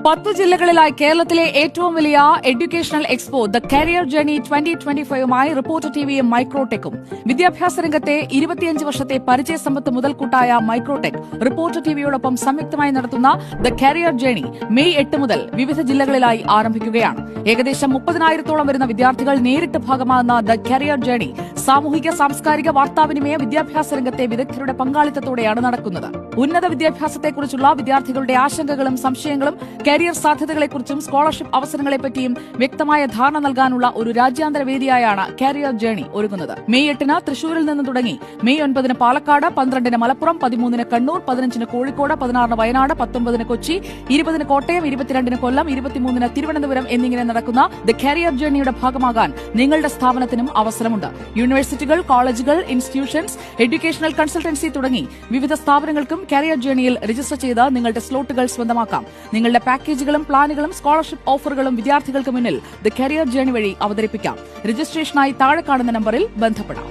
10 ജില്ലകളിലായി കേരളത്തിലെ ഏറ്റവും വലിയ educational expo the career journey 2025യുമായി റിപ്പോർട്ടർ ടിവിയും മൈക്രോടെക്കും. വിദ്യാഭ്യാസ രംഗത്തെ 25 വർഷത്തെ പരിചയസമ്പത്ത് മുതൽക്കൂട്ടായ മൈക്രോടെക് റിപ്പോർട്ടർ ടിവിയോടൊപ്പം സംയുക്തമായി നടത്തുന്ന ദ കരിയർ ജേർണി മെയ് 8 മുതൽ വിവിധ ജില്ലകളിലായി ആരംഭിക്കുകയാണ്. ഏകദേശം 30,000-ഓളം വരുന്ന വിദ്യാർത്ഥികൾ നേരിട്ട് ഭാഗമാകുന്ന ദ കരിയർ ജേർണി സാമൂഹിക, സാംസ്കാരിക, വാർത്താവിനിമയ, വിദ്യാഭ്യാസ രംഗത്തെ വിദഗ്ധരുടെ പങ്കാളിത്തത്തോടെയാണ് നടക്കുന്നത്. ഉന്നത വിദ്യാഭ്യാസത്തെക്കുറിച്ചുള്ള വിദ്യാർത്ഥികളുടെ ആശങ്കകളും സംശയങ്ങളും കരിയർ സാധ്യതകളെക്കുറിച്ചും സ്കോളർഷിപ്പ് അവസരങ്ങളെപ്പറ്റിയും വ്യക്തമായ ധാരണ നൽകാനുള്ള ഒരു രാജ്യാന്തര വേദിയായാണ് കരിയർ ജേർണി ഒരുങ്ങുന്നത്. മെയ് 8-ന് തൃശൂരിൽ നിന്ന് തുടങ്ങി മെയ് 9-ന് പാലക്കാട്, 12-ന് മലപ്പുറം, 13-ന് കണ്ണൂർ, 15-ന് കോഴിക്കോട്, 16-ന് വയനാട്, 19-ന് കൊച്ചി, 20-ന് കോട്ടയം, 22-ന് കൊല്ലം, 23-ന് തിരുവനന്തപുരം എന്നിങ്ങനെ നടക്കുന്ന ദ കരിയർ ജേർണിയുടെ ഭാഗമാകാൻ നിങ്ങളുടെ സ്ഥാപനത്തിനും അവസരമുണ്ട്. യൂണിവേഴ്സിറ്റികൾ, കോളേജുകൾ, ഇൻസ്റ്റിറ്റ്യൂഷൻസ്, എഡ്യൂക്കേഷണൽ കൺസൾട്ടൻസി തുടങ്ങി വിവിധ സ്ഥാപനങ്ങൾക്കും കരിയർ ജേർണിയിൽ രജിസ്റ്റർ ചെയ്ത് നിങ്ങളുടെ സ്ലോട്ടുകൾ സ്വന്തമാക്കാം. നിങ്ങളുടെ പാക്കേജുകളും പ്ലാനുകളും സ്കോളർഷിപ്പ് ഓഫറുകളും വിദ്യാർത്ഥികൾക്ക് മുന്നിൽ ദ കരിയർ ജേർണി വഴി അവതരിപ്പിക്കാം. രജിസ്ട്രേഷനായി താഴെ കാണുന്ന നമ്പറിൽ ബന്ധപ്പെടാം.